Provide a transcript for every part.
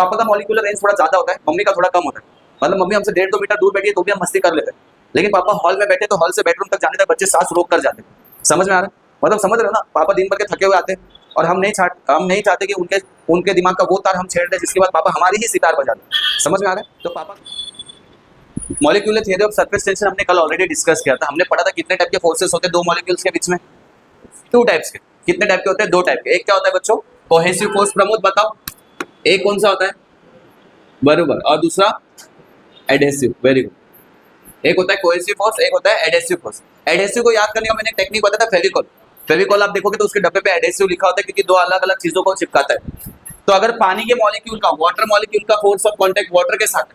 पापा का molecular range थोड़ा ज्यादा होता है, मम्मी का थोड़ा कम होता है। मतलब मम्मी हमसे 1.5-2 मीटर दूर बैठी है तो भी हम मस्ती कर लेते हैं, लेकिन पापा हॉल में बैठे तो हॉल से बेडरूम तक जाने तक बच्चे सांस रोक कर जाते हैं। समझ में आ रहा है? मतलब समझ रहे हो ना, पापा दिन भर के थके हुए आते हैं और हम नहीं चाहते कि उनके दिमाग का वो तार हम छेड़ दें जिसके बाद पापा हमारी ही सितार बजा दें। समझ में आ रहा है? तो पापा molecular theory of surface tension हमने कल ऑलरेडी डिस्कस किया था। हमने पढ़ा था कितने टाइप के फोर्सेस होते हैं दो मॉलिक्यूल्स के बीच में, 2 टाइप्स के। कितने टाइप के होते हैं? 2 टाइप के। एक क्या होता है बच्चों? Cohesive force. प्रमोद बताओ, एक कौन सा होता है? बरोबर। और दूसरा एडहेसिव। Very good. एक होता है कोहेसिव फोर्स, एक होता है एडहेसिव फोर्स। एडहेसिव को याद करने का मैंने एक टेक्निक बताया था, फेविकॉल। फेविकॉल आप देखोगे तो उसके डब्बे पे एडहेसिव लिखा होता है क्योंकि 2 अलग अलग चीजों को चिपकाता है। तो अगर पानी के मॉलिक्यूल का, वाटर मॉलिक्यूल का फोर्स ऑफ कांटेक्ट वाटर के साथ,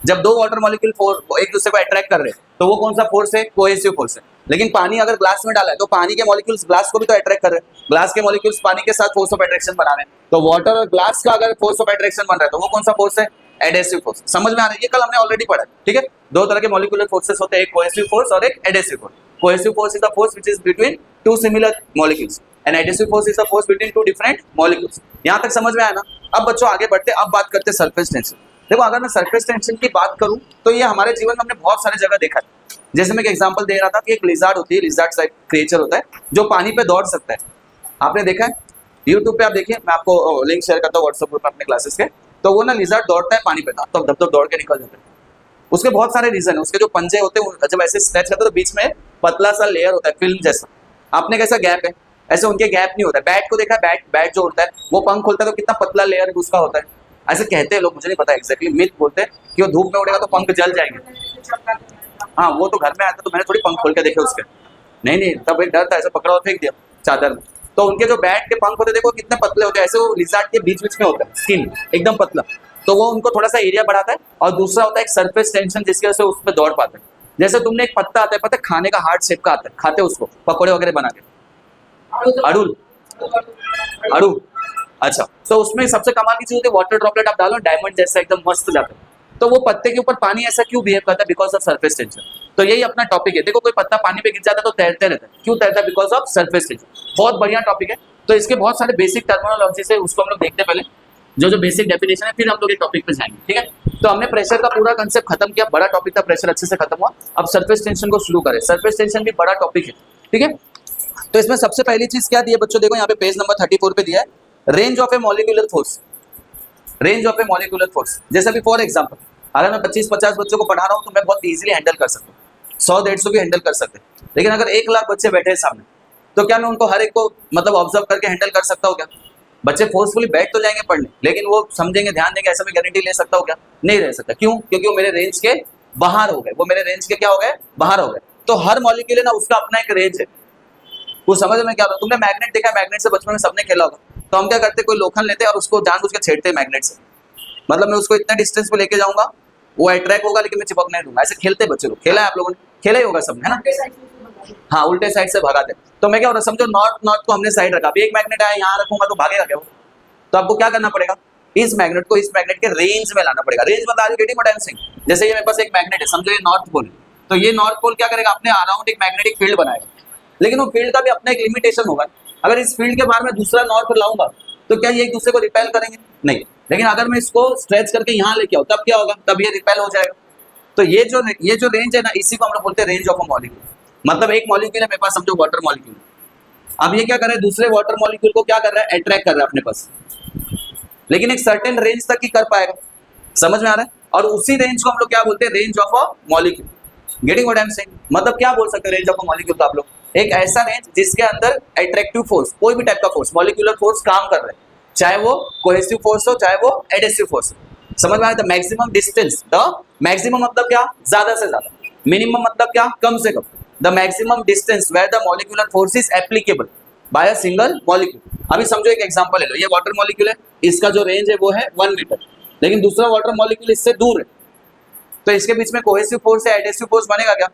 जब 2 वाटर मॉलिक्यूल फोर्स एक दूसरे को अट्रैक्ट कर रहे हैं तो वो कौन सा फोर्स है? कोहेसिव फोर्स है। लेकिन पानी अगर ग्लास में डाला है तो पानी के मॉलिक्यूल्स ग्लास को भी तो अट्रैक्ट कर रहे हैं, ग्लास के मॉलिक्यूल्स पानी के साथ फोर्स ऑफ अट्रैक्शन बना रहे हैं। तो वाटर और ग्लास का अगर फोर्स ऑफ अट्रैक्शन बन रहा है तो वो कौन सा फोर्स है? Adhesive force. समझ में आ रहा है? ये कल हमने ऑलरेडी पढ़ा है, ठीक है। 2 तरह के मॉलिक्यूलर फोर्सेस होते हैं, एक कोहेसिव फोर्स और एक adhesive force. Cohesive force is the force which is between 2 similar molecules and adhesive force is the force between 2 different molecules. यहां तक समझ में आया ना? अब बच्चों आगे बढ़ते, अब बात करते हैं सरफेस टेंशन। देखो, अगर मैं सरफेस टेंशन की बात करूं तो ये हमारे जीवन में हमने बहुत सारी जगह देखा है। जैसे मैं एक एग्जांपल दे रहा था कि एक लिजार्ड होती है, लिजार्ड टाइप क्रिएचर होता है जो पानी पे दौड़ सकता है। आपने देखा है? यूट्यूब पे आप देखिए, मैं आपको लिंक शेयर करता हूँ व्हाट्सएप ग्रुप में अपने क्लासेस के। तो वो ना लिजार्ड दौड़ता है पानी पे, तो धब दौड़ के निकल जाता है। उसके बहुत सारे रीजन है। उसके जो पंजे होते हैं जब ऐसे स्ट्रेच करते हैं तो बीच में पतला सा लेयर होता है, फिल्म जैसा। आपने कैसा गैप है, ऐसे उनके गैप नहीं होता है। बैट को देखा है? बैट जो होता है वो पंख खोलता है तो कितना पतला लेयर उसका होता है। ऐसे कहते हैं लोग, मुझे नहीं पता एग्जैक्टली, मिथ बोलते हैं कि वो धूप में उड़ेगा तो पंख जल जाएंगे। हाँ, वो तो घर में आया था तो मैंने थोड़ी पंख खोल के देखे उसके। नहीं, तब एक डर था, ऐसे पकड़ा और फेंक दिया चादर में। तो उनके जो बैट के पंख होते देखो कितने पतले होते हैं, ऐसे वो लिजार्ड के बीच में होता है, स्किन एकदम पतला। तो वो उनको थोड़ा सा एरिया बढ़ाता है। और दूसरा होता है एक सरफेस टेंशन जिसकी वजह से उस पर दौड़ पाते हैं। जैसे तुमने एक पत्ता आता है, पता है खाने का, हार्ट शेप का आता है, खाते उसको पकौड़े वगैरह बना के, अड़ू। अच्छा, तो उसमें सबसे कमाल की चीज होती है वाटर ड्रॉपलेट आप डालो, डायमंड जैसा एकदम मस्त जाता है। तो वो पत्ते के ऊपर पानी ऐसा क्यों बिहेव करता है? Because of surface tension. तो यही अपना टॉपिक है। देखो, कोई पत्ता पानी पे गिर जाता है तो तैरते रहता है, क्यों तैरता है? Because of surface tension. बहुत बढ़िया टॉपिक है। तो इसके बहुत सारे बेसिक टर्मिनोलॉजी से उसको हम लोग देखते पहले, जो बेसिक डेफिनेशन है, फिर हम लोग इस टॉपिक पे जाएंगे, ठीक है। तो हमने प्रेशर का पूरा कंसेप्ट खत्म किया, बड़ा टॉपिक था, प्रेशर अच्छे से खत्म हुआ। अब सरफेस टेंशन को शुरू करें। सरफेस टेंशन भी बड़ा टॉपिक है, ठीक है। तो इसमें सबसे पहली चीज क्या दी है बच्चों? देखो यहाँ पे पेज नंबर 34 पे दिया है, range of A molecular force. Range of A molecular force, जैसे अभी फॉर एग्जांपल अगर मैं 25-50 बच्चों को पढ़ा रहा हूँ तो मैं बहुत इजीली हैंडल कर सकता हूँ, 100-150 भी हैंडल कर सकते हैं। लेकिन अगर 1 लाख बच्चे बैठे हैं सामने तो क्या मैं उनको हर एक को मतलब ऑब्जर्व करके हैंडल कर सकता हूँ क्या? बच्चे फोर्सफुली बैठ तो जाएंगे पढ़ने, लेकिन वो समझेंगे, ध्यान देंगे, ऐसा मैं गारंटी ले सकता हूँ क्या? नहीं रह सकता। क्यों? क्योंकि वो मेरे रेंज के बाहर हो गए, वो मेरे रेंज के क्या हो गए? बाहर हो गए। तो हर मॉलिक्यूल है ना, उसका अपना एक रेंज है। वो समझ में क्या? तुमने मैग्नेट देखा है? मैग्नेट से बचपन में सबने खेला होगा। तो हम क्या करते हैं, कोई लोखंड लेते हैं और उसको जानबूझ के छेड़ते हैं मैग्नेट से। मतलब मैं उसको इतना डिस्टेंस पे लेके जाऊंगा, वो अट्रैक्ट होगा लेकिन मैं चिपक नहीं दूंगा। ऐसे खेलते बच्चे लोग, खेला है आप लोगों ने? खेला ही होगा सबने, है ना? हाँ, उल्टे साइड से भगाते। तो मैं क्या हो रहा, समझो नॉर्थ को हमने साइड रखा, अभी एक मैग्नेट आया यहाँ रखूंगा तो भागेगा क्या वो? तो आपको क्या करना पड़ेगा? इस मैग्नेट को इस मैग्नेट के रेंज में लाना पड़ेगा। रेंज मतलब are getting what I am saying? जैसे ये मेरे पास एक मैग्नेट है, समझो ये नॉर्थ पोल, तो ये नॉर्थ पोल क्या करेगा? अपने अराउंड एक मैग्नेटिक फील्ड बनाएगा। लेकिन वो फील्ड का भी अपना एक लिमिटेशन होगा। अगर इस फील्ड के बाहर में दूसरा नॉर्थ लाऊंगा तो क्या ये एक दूसरे को रिपेल करेंगे? नहीं। लेकिन अगर मैं इसको स्ट्रेच करके यहाँ लेके आऊँ तब क्या होगा? तब ये रिपेल हो जाएगा। तो ये जो रेंज है ना, इसी को हम लोग बोलते हैं रेंज ऑफ अ मॉलिक्यूल। मतलब एक मॉलिक्यूल है मेरे पास, समझो वाटर मॉलिक्यूल। अब ये क्या कर रहा है? दूसरे वाटर मॉलिक्यूल को क्या कर रहा है? अट्रैक्ट कर रहा है अपने पास, लेकिन एक सर्टेन रेंज तक ही कर पाएगा। समझ में आ रहा है? और उसी रेंज को हम लोग क्या बोलते हैं? Range of a molecule. Getting what I am saying? मतलब क्या बोल सकते हैं रेंज ऑफ अ मॉलिक्यूल? तो आप लोग एक ऐसा रेंज जिसके अंदर अट्रैक्टिव फोर्स, कोई भी टाइप का फोर्स, मॉलिक्यूलर फोर्स काम कर रहा है, चाहे वो कोहेसिव फोर्स हो चाहे वो एडहेसिव फोर्स हो। समझ में आया? The maximum distance, the maximum मतलब क्या? ज्यादा से ज्यादा। मिनिमम मतलब क्या? कम से कम। The maximum distance where the molecular force is applicable by a single molecule. अभी समझो एक एग्जांपल ले लो, ये वाटर मॉलिक्यूल है, इसका जो रेंज है वो है 1 मीटर, लेकिन दूसरा वाटर मॉलिक्यूल इससे दूर है, तो इसके बीच में कोहेसिव फोर्स या एडहेसिव फोर्स बनेगा क्या?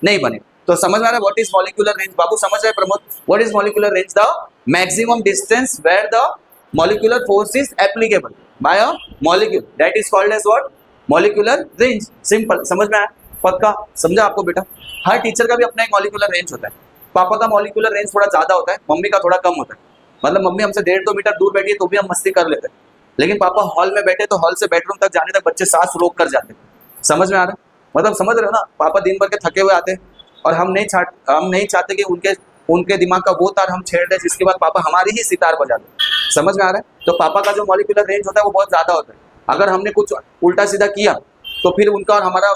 नहीं बनेगा। तो समझ में आ रहा है व्हाट इज मॉलिक्यूलर रेंज? बाबू समझ रहे Pramod? What is molecular range? The maximum distance where the molecular force is applicable by a molecule, that is called as what? Molecular range. Simple, समझ में आया? पक्का समझा आपको बेटा? हर टीचर का भी अपना एक मॉलिक्यूलर रेंज होता है। पापा का मॉलिक्यूलर रेंज थोड़ा ज्यादा होता है, मम्मी का थोड़ा कम होता है। मतलब मम्मी हमसे 1.5-2 मीटर दूर बैठी है तो भी हम मस्ती कर लेते हैं, लेकिन पापा हॉल में बैठे तो हॉल से बेडरूम तक जाने तक बच्चे सांस रोक कर जाते। समझ में आ रहा है? मतलब समझ रहे हो ना, पापा दिन भर के थके हुए आते और हम नहीं चाहते कि उनके दिमाग का वो तार हम छेड़ दें जिसके बाद पापा हमारी ही सितार बजा दें। समझ में आ रहा है? तो पापा का जो मॉलिक्यूलर रेंज होता है वो बहुत ज़्यादा होता है। अगर हमने कुछ उल्टा सीधा किया तो फिर उनका और हमारा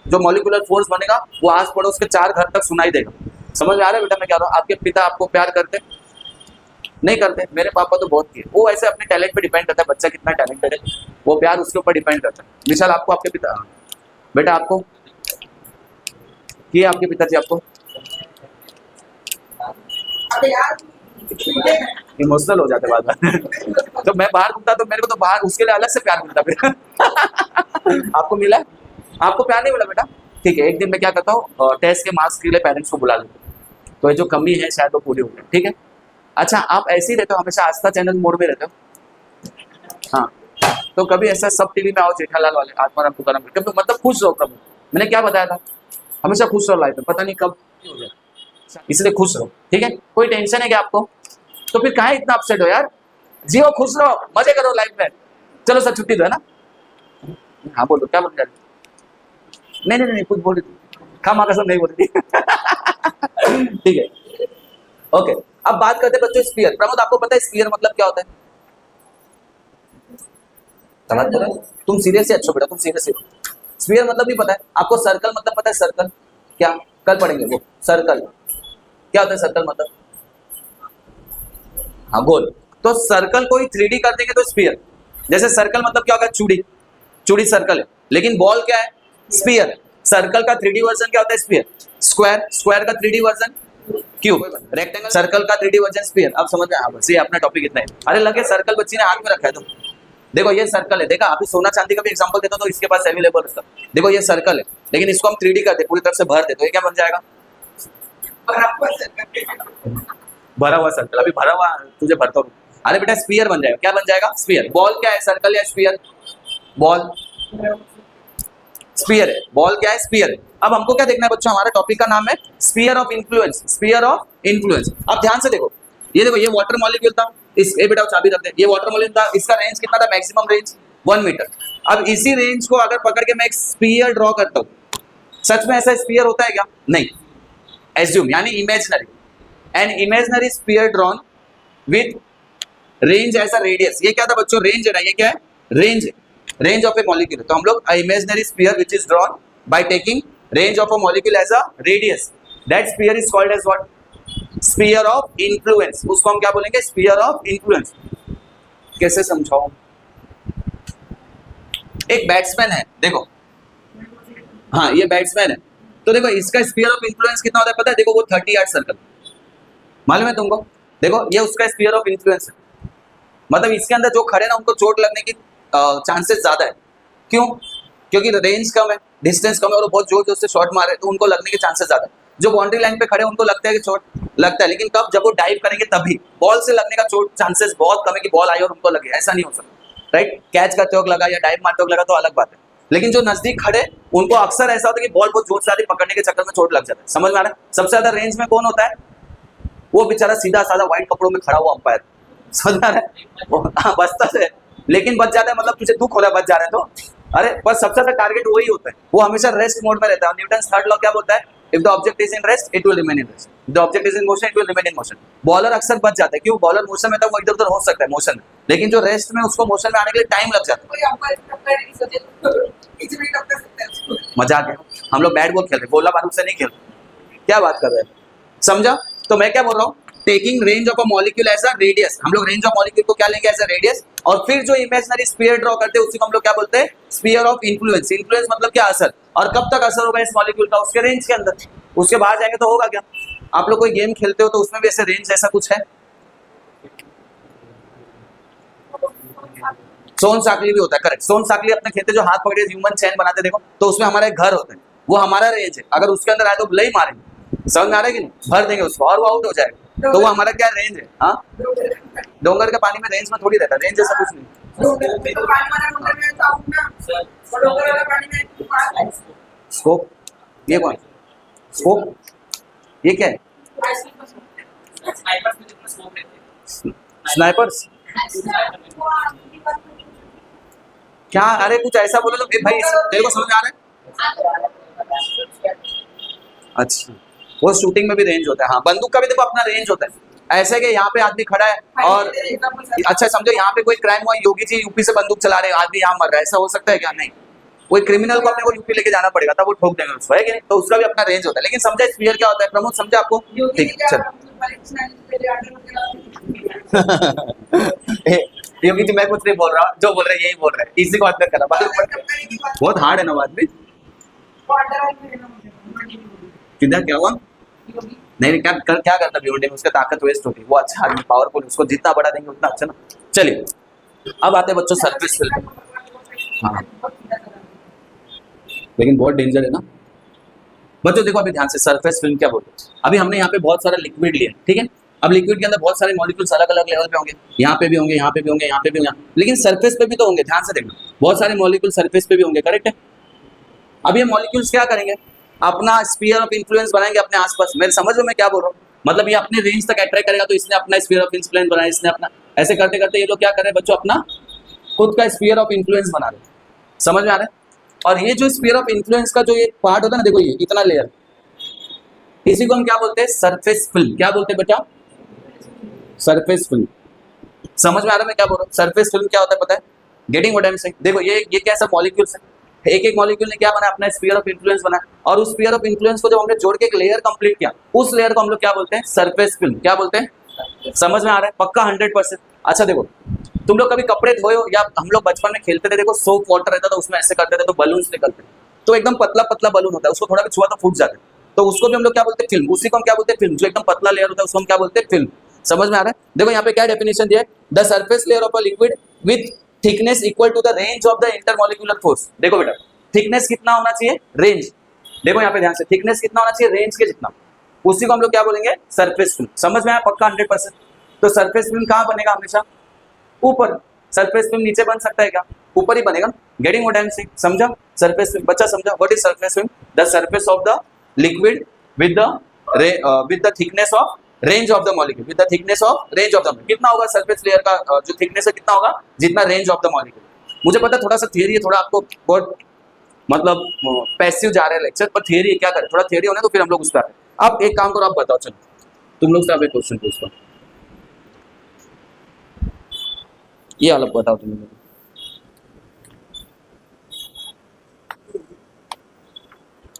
जो मॉलिक्यूलर फोर्स बनेगा वो आस पड़ोस के 4 घर तक सुनाई देगा। समझ में आ रहा है बेटा मैं क्या रहा हूँ? आपके पिता आपको प्यार करते नहीं करते? मेरे पापा तो बहुत किए। वो ऐसे अपने टैलेंट पे डिपेंड करता है, बच्चा कितना टैलेंटेड है वो प्यार उसके ऊपर डिपेंड करता है। विशाल आपको आपके पिता, बेटा आपको किए आपके पिताजी आपको? इमोशनल हो जाते बाद में। तो मैं बाहर घूमता तो मेरे को तो बाहर उसके लिए अलग से प्यार मिलता फिर। आपको मिला? आपको प्यार नहीं मिला बेटा? ठीक है, एक दिन मैं क्या करता हूँ, टेस्ट के मार्क्स के लिए पेरेंट्स को बुला लेता हूँ, तो ये जो कमी है शायद वो पूरी हो गई। ठीक है, अच्छा आप ऐसे ही रहते हो हमेशा आस्था चैनल मोड में रहते हो? हाँ, तो कभी ऐसा सब टीवी में आओ जेठालाल वाले आत्माराम तुकाराम, कभी मतलब खुश रहो। कभी मैंने क्या बताया था, हमेशा खुश रहो लाइफ में, पता नहीं कब हो जाए, इसलिए खुश रहो। ठीक है, कोई टेंशन है क्या आपको? तो फिर कहाँ इतना अपसेट हो यार? जियो, खुश रहो, मजे करो लाइफ में। चलो सर छुट्टी दो, है ना? हाँ बोलो, क्या बोल रही? नहीं कुछ बोल रही थी, खामा कसम नहीं बोल रही थी। ठीक है, ओके। अब बात करते बच्चों स्फीयर। प्रमोद आपको पता है स्फीयर मतलब क्या होता है? समझ रहे हो? तुम सीरियस से अच्छो बेटा, तुम सीरियस से। स्फीयर मतलब नहीं पता है आपको? सर्कल मतलब पता है? सर्कल क्या, कल पढ़ेंगे वो। सर्कल क्या होता है? सर्कल मतलब हाँ गोल। तो सर्कल को ही 3D कर देंगे तो स्फीयर। जैसे सर्कल मतलब क्या होगा? चूड़ी, चूड़ी सर्कल है, लेकिन बॉल क्या है? स्फीयर। सर्कल का 3D वर्जन क्या होता है? स्फीयर। स्क्वायर, स्क्वायर का 3D version cube. Rectangle, circle का 3D वर्जन स्फीयर। अब समझ में आया? बस ये अपना टॉपिक इतना है। अरे लगे सर्कल बच्ची ने हाथ में रखा है, तो देखो ये सर्कल है। देखा अभी सोना चांदी का भी एग्जांपल देता तो इसके पास अवेलेबल है। देखो ये सर्कल है, लेकिन इसको हम 3D करते, पूरी तरफ से भर दे, तो ये क्या बन जाएगा? भरा हुआ सर्कल। अभी भरा हुआ तुझे भरता हूँ। अरे बेटा स्फीयर बन जाएगा। क्या बन जाएगा? स्फीयर। बॉल क्या है? सर्कल या स्फीयर? बॉल स्फीयर है। बॉल क्या है? स्फीयर है। अब हमको क्या देखना है बच्चों? हमारे टॉपिक का नाम है sphere of influence. Sphere of influence. अब ध्यान से देखो, ये देखो ये वाटर मॉलिक्यूल था, इस ए बेटा चाबी रखते हैं, ये वाटर मॉलिक्यूल था, इसका रेंज कितना था? Maximum range 1 metre. अब इसी रेंज को अगर पकड़ के मैं एक स्फीयर ड्रॉ करता हूँ, सच में ऐसा स्फीयर होता है क्या? नहीं, एज्यूम यानी imaginary, an imaginary sphere drawn with range as a radius. ये क्या था बच्चों? रेंज है ना, ये क्या है? रेंज है, रेंज ऑफ ए मॉलिक्यूल। तो हम लोग imaginary sphere which is drawn by taking range of a molecule as a radius, that sphere is called as what? Sphere of influence. उसको हम क्या बोलेंगे? Sphere of influence. कैसे समझाऊं? एक बैट्समैन है, देखो, हाँ ये बैट्समैन है, तो देखो इसका स्फीयर ऑफ इन्फ्लुएंस कितना होता है पता है? देखो वो 30 यार्ड सर्कल, मालूम है तुमको? देखो ये उसका स्फीयर ऑफ इन्फ्लुएंस है, मतलब इसके अंदर जो खड़े ना उनको चोट लगने की चांसेस ज्यादा है। क्यों? क्योंकि रेंज कम है, डिस्टेंस कम है, और वो बहुत जोर जोर से शॉट मारे तो उनको लगने के चांसेस ज्यादा है। जो बाउंड्री लाइन पे खड़े उनको लगता है कि चोट लगता है, लेकिन कब? जब वो डाइव करेंगे तभी। बॉल से लगने का चोट चांसेस बहुत कम है कि बॉल आई और उनको लगे, ऐसा नहीं हो सकता, राइट? कैच करते वक्त लगा या डाइव मारते वक्त लगा तो अलग बात है, लेकिन जो नजदीक खड़े उनको अक्सर ऐसा होता है कि बॉल बहुत जोर से आती, पकड़ने के चक्कर में चोट लग जाता है। समझ में आ रहा है? सबसे ज्यादा रेंज में कौन होता है? वो बेचारा सीधा साधा व्हाइट कपड़ों में खड़ा हुआ अंपायर। समझ में आ रहा है? हाँ बचता है, लेकिन बच जाता है, मतलब तुझे दुख हो रहा है बच जा रहे हैं तो, अरे बस सबसे ज्यादा टारगेट वही होता है। वो हमेशा रेस्ट मोड में रहता है। न्यूटन थर्ड लॉ क्या बोलता है? If the object is in rest it will remain in rest, the object is in motion it will remain in motion. Bowler अक्सर बच जाता है, क्यों? बॉलर मोशन में था, वो इधर उधर हो सकता है मोशन में, लेकिन जो रेस्ट में उसको मोशन में आने के लिए टाइम लग जाता है। मजाक है, हम लोग बैट बॉल खेल रहे, गोला बारूद से नहीं खेल रहे। क्या बात कर रहे हैं? समझा? तो मैं क्या बोल रहा हूँ? Taking range of a molecule as a radius. हम लोग रेंज ऑफ मॉलिक्यूल को क्या लेंगे? As a radius. और फिर जो इमेजिनरी स्फीयर ड्रॉ करते हैं उसी को हम लोग क्या बोलते हैं? Sphere of influence. इन्फ्लुएंस मतलब क्या? असर। और कब तक असर होगा इस मॉलिक्यूल का? उसके रेंज के अंदर। उसके बाहर जाएंगे तो होगा क्या? आप लोग कोई गेम खेलते हो तो उसमें भी ऐसे रेंज ऐसा कुछ है? सोन साकली भी होता है, करेक्ट। सोन साकली अपने खेलते, जो हाथ पकड़े ह्यूमन चैन बनाते देखो, तो उसमें हमारा एक घर होता है, वो हमारा रेंज है। अगर उसके अंदर आए तो लई मारेंगे, समझ में आ रहा है कि नहीं? भर देंगे उसको और वो आउट हो जाएगा। तो वो हमारा क्या रेंज है? हाँ, डोंगर के पानी में रेंज में थोड़ी रहता है, रेंज जैसा कुछ नहीं। स्कोप, ये कौन? स्कोप, ये क्या है? स्नाइपर्स। क्या, अरे कुछ ऐसा बोलो तो भाई तेरे को समझ में आ रहा है? अच्छा, वो शूटिंग में भी रेंज होता है, हाँ बंदूक का भी देखो अपना रेंज होता है। ऐसे कि यहाँ पे आदमी खड़ा है और अच्छा समझो यहाँ पे कोई क्राइम हुआ, योगी जी यूपी से बंदूक चला रहे हैं, आदमी यहाँ मर रहा है, ऐसा हो सकता है क्या? नहीं, कोई क्रिमिनल को अपने को यूपी लेके जाना पड़ेगा तब वो ठोक देंगे उसको, है कि नहीं? तो उसका भी अपना रेंज होता है। लेकिन समझा स्पीयर क्या होता है? प्रमोद समझा आपको? ठीक है चलो। योगी जी मैं कुछ नहीं बोल रहा, जो बोल रहे हैं यही बोल रहे हैं, इसी को अंदर करना बहुत हार्ड है ना बात भी। किधर क्या हुआ? नहीं क्या क्या करता भिवंडी में, उसका ताकत वेस्ट होती है, वो अच्छा आदमी पावरफुल, उसको जितना बड़ा देंगे उतना अच्छा ना। चलिए अब आते हैं बच्चों सरफेस फिल्म। हाँ लेकिन बहुत डेंजर है ना बच्चों। देखो अभी ध्यान से, सरफेस फिल्म क्या बोलते हैं? अभी हमने यहाँ पे बहुत सारा लिक्विड लिया, ठीक है? अब लिक्विड के अंदर बहुत सारे मॉलिक्यूल्स अलग अलग लेवल पे होंगे, यहाँ पे भी होंगे, यहाँ पे भी होंगे, यहाँ पे भी होंगे, लेकिन सरफेस पे भी तो होंगे। ध्यान से देखना, बहुत सारे मॉलिक्यूल सरफेस पे भी होंगे, करेक्ट है? अब ये मॉलिक्यूल्स क्या करेंगे? अपना स्फीयर ऑफ इन्फ्लुएंस बनाएंगे अपने आसपास। मेरे समझ में मैं क्या बोल रहा हूँ? मतलब ये अपने रेंज तक अट्रैक्ट करेगा, तो इसने अपना स्फीयर ऑफ इन्फ्लुएंस बनाया, इसने अपना, ऐसे करते करते ये लोग क्या कर रहे हैं बच्चों? अपना खुद का स्फीयर ऑफ इन्फ्लुएंस बना रहे हैं। समझ में आ रहा है? और ये जो स्फीयर ऑफ इन्फ्लुएंस का जो ये पार्ट होता है ना, देखो ये इतना लेयर, इसी को हम क्या बोलते हैं? Surface film. क्या बोलते हैं बेटा? Surface film. समझ में आ रहा है मैं क्या बोल रहा हूँ? सरफेस फिल्म क्या होता है पता है? Getting what I am saying? देखो ये क्या सब मॉलिक्यूल्स है, एक एक मॉलिक्यूल ने क्या बना? अपना स्फीयर ऑफ इन्फ्लुएंस बना, और उस स्फीयर ऑफ इन्फ्लुएंस को जब हमने जोड़ के एक लेयर कंप्लीट किया, उस लेयर को हम लोग क्या बोलते हैं? Surface film. क्या बोलते हैं? समझ में आ रहा है? पक्का 100%। अच्छा देखो, तुम लोग कभी कपड़े धोए हो, या हम लोग बचपन में खेलते थे, देखो सोप वाटर रहता था, उसमें ऐसे करते थे तो बलून्स निकलते, तो एकदम पतला पतला बलून होता है, उसको थोड़ा भी छुआ तो फूट जाता है, तो उसको भी हम लोग क्या बोलते हैं? फिल्म। उसी को हम क्या बोलते हैं? फिल्म। जो एकदम पतला लेयर होता है उसको हम क्या बोलते हैं? फिल्म। समझ में आ रहा है? देखो यहाँ पे क्या डेफिनेशन दिया है? The surface layer of a liquid with thickness equal to the range of the intermolecular force. देखो बेटा, थिकनेस कितना होना चाहिए? रेंज। देखो यहाँ पे ध्यान से, थिकनेस कितना होना चाहिए? रेंज के जितना, उसी को हम लोग क्या बोलेंगे? Surface film. समझ में आया? पक्का 100%। तो सरफेस फिल्म कहाँ बनेगा? हमेशा ऊपर। सरफेस फिल्म नीचे बन सकता है क्या? ऊपर ही बनेगा। Getting what I am saying? समझा? सरफेस फिल्म बच्चा समझा? What is surface film? The surface of the liquid with the thickness of range of the molecule, with the thickness of range of the molecule. कितना होगा surface layer का जो thickness है, कितना होगा? जितना रेंज ऑफ द मॉलिक्यूल। मुझे पता है थोड़ा सा थियरी है, थोड़ा आपको बहुत मतलब पैसिव जा रहे हैं लेक्चर, पर थियरी क्या करें, थोड़ा थियरी होने तो फिर हम लोग उस पर आए। अब एक काम करो, आप बताओ, चलो तुम लोग से आप एक क्वेश्चन पूछता हूँ, ये अलग बताओ तुम लोग।